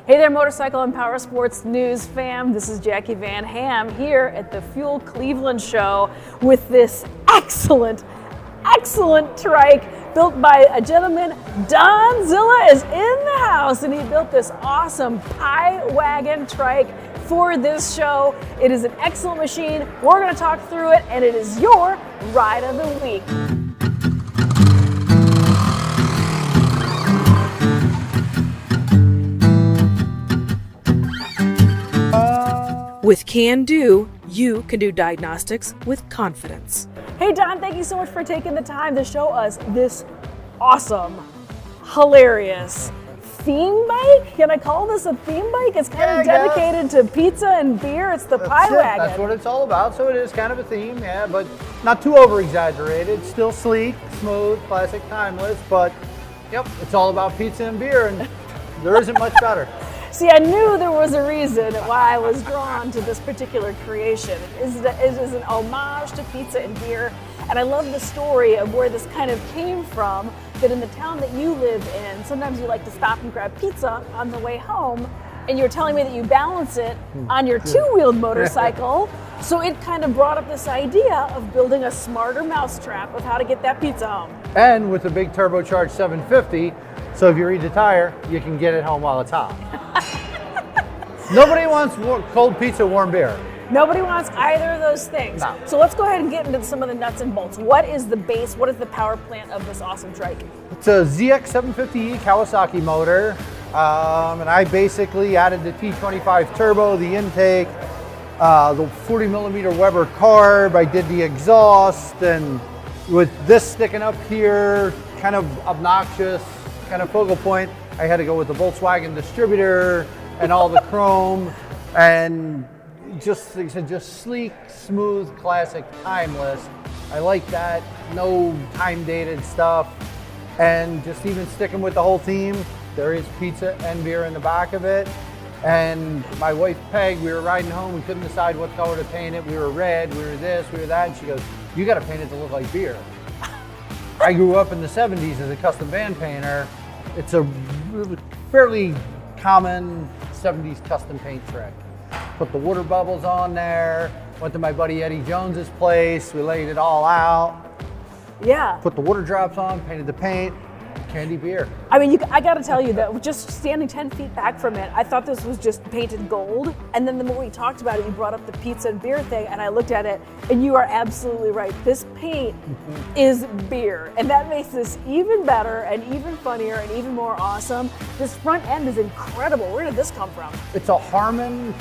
Hey there, motorcycle and power sports news fam. This is Jackie Van Ham here at the Fuel Cleveland show with this excellent trike built by a gentleman. Donzzilla is in the house, and he built this awesome Pie Wagon trike for this show. It is an excellent machine. We're going to talk through it, and it is your ride of the week. With CanDo, you can do diagnostics with confidence. Hey Don, thank you so much for taking the time to show us this awesome, hilarious theme bike. Can I call this a theme bike? It's kind of dedicated to pizza and beer. It's the Pie Wagon. That's what it's all about. So it is kind of a theme, yeah, but not too over-exaggerated. Still sleek, smooth, classic, timeless, but yep, it's all about pizza and beer, and there isn't much better. See, I knew there was a reason why I was drawn to this particular creation. It is an homage to pizza and beer, and I love the story of where this kind of came from, that in the town that you live in, sometimes you like to stop and grab pizza on the way home, and you're telling me that you balance it on your two-wheeled motorcycle, so it kind of brought up this idea of building a smarter mousetrap of how to get that pizza home. And with a big turbocharged 750, so if you read the tire, you can get it home while it's hot. Nobody wants cold pizza, warm beer. Nobody wants either of those things. No. So let's go ahead and get into some of the nuts and bolts. What is the base? What is the power plant of this awesome trike? It's a ZX750E Kawasaki motor, and I basically added the T25 turbo, the intake, the 40 millimeter Weber carb. I did the exhaust, and with this sticking up here, kind of obnoxious, kind of focal point, I had to go with the Volkswagen distributor and all the chrome, and just, like I said, just sleek, smooth, classic, timeless. I like that, no time dated stuff, and just even sticking with the whole theme. There is pizza and beer in the back of it. And my wife Peg, we were riding home, we couldn't decide what color to paint it. We were red, we were this, we were that, and she goes, "You gotta paint it to look like beer." I grew up in the 70s as a custom van painter. It's a fairly common 70s custom paint trick. Put the water bubbles on there, went to my buddy Eddie Jones's place, we laid it all out. Yeah. Put the water drops on, painted the paint, candy beer. I mean, I gotta tell you that just standing 10 feet back from it, I thought this was just painted gold. And then the more we talked about it, you brought up the pizza and beer thing, and I looked at it, and you are absolutely right. This paint is beer, and that makes this even better and even funnier and even more awesome. This front end is incredible. Where did this come from? It's a Harman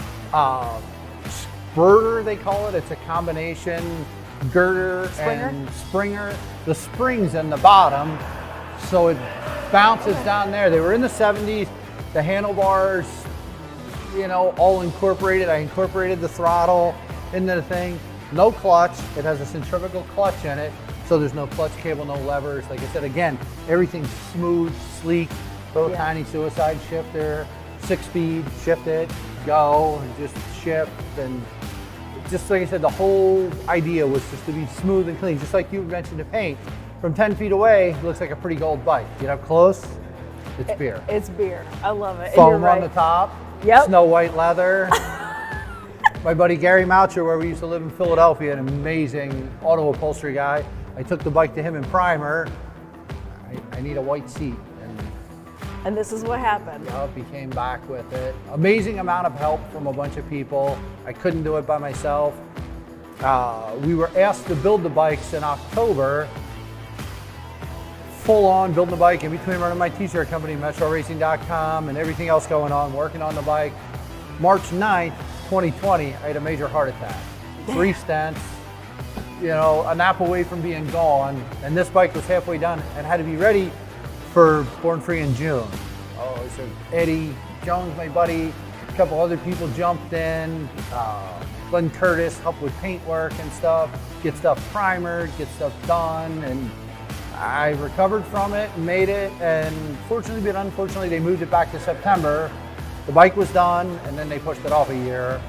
spurter, they call it. It's a combination girder and springer. The spring's in the bottom, so it bounces down there. They were in the 70s. The handlebars, you know, all incorporated. I incorporated the throttle into the thing. No clutch. It has a centrifugal clutch in it, so there's no clutch cable, no levers. Like I said, again, everything's smooth, sleek. Little tiny suicide shifter, 6-speed, shift it, go, and just shift. And just like I said, the whole idea was just to be smooth and clean. Just like you mentioned the paint. From 10 feet away, it looks like a pretty gold bike. Get up close, it's beer. It's beer. I love it. Foam on the top, Yep. Snow white leather. My buddy Gary Moucher, where we used to live in Philadelphia, an amazing auto upholstery guy. I took the bike to him in primer. I need a white seat. And this is what happened. He came back with it. Amazing amount of help from a bunch of people. I couldn't do it by myself. We were asked to build the bikes in October. Full on building the bike, in between running my t-shirt company, MetroRacing.com, and everything else going on, working on the bike. March 9th, 2020, I had a major heart attack. 3 stents, you know, a nap away from being gone, and this bike was halfway done and had to be ready for Born Free in June. Oh, so Eddie Jones, my buddy, a couple other people jumped in. Glenn Curtis helped with paint work and stuff, get stuff primered, get stuff done, and I recovered from it and made it, and fortunately but unfortunately they moved it back to September. The bike was done, and then they pushed it off a year.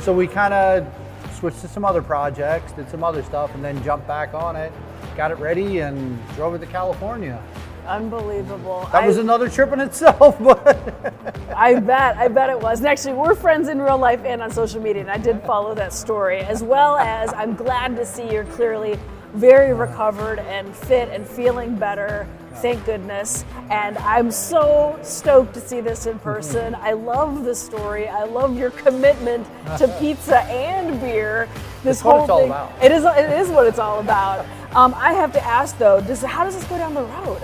So we kind of switched to some other projects, did some other stuff, and then jumped back on it, got it ready, and drove it to California. Unbelievable. That was another trip in itself, but I bet it was. And actually, we're friends in real life and on social media, and I did follow that story, as well as I'm glad to see you're clearly very recovered and fit and feeling better. Thank goodness. And I'm so stoked to see this in person. I love the story. I love your commitment to pizza and beer. This whole what it's all thing. about. It is what it's all about. I have to ask though, how does this go down the road?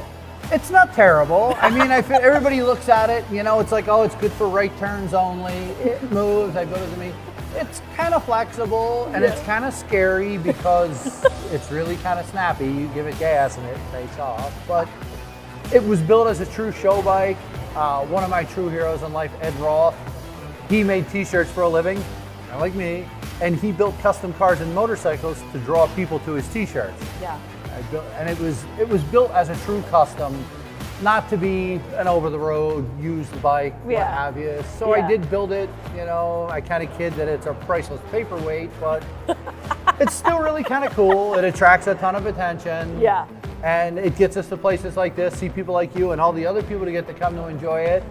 it's not terrible. I mean, everybody looks at it, you know, it's like, oh, it's good for right turns only. It moves, I go to the meet. It's kind of flexible and it's kind of scary because it's really kind of snappy. You give it gas and it takes off. But it was built as a true show bike. One of my true heroes in life, Ed Roth, he made t-shirts for a living, kind of like me, and he built custom cars and motorcycles to draw people to his t-shirts. Yeah. And it was built as a true custom, not to be an over-the-road used bike, what have you. So I did build it, you know, I kind of kid that it's a priceless paperweight, but it's still really kind of cool. It attracts a ton of attention. Yeah. And it gets us to places like this, see people like you and all the other people to get to come to enjoy it.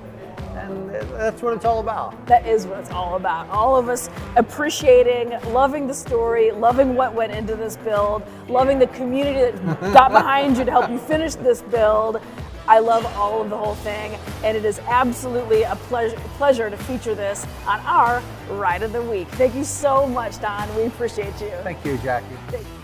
And that's what it's all about. That is what it's all about. All of us appreciating, loving the story, loving what went into this build, loving the community that got behind you to help you finish this build. I love all of the whole thing, and it is absolutely a pleasure to feature this on our Ride of the Week. Thank you so much, Don. We appreciate you. Thank you, Jackie. Thank you.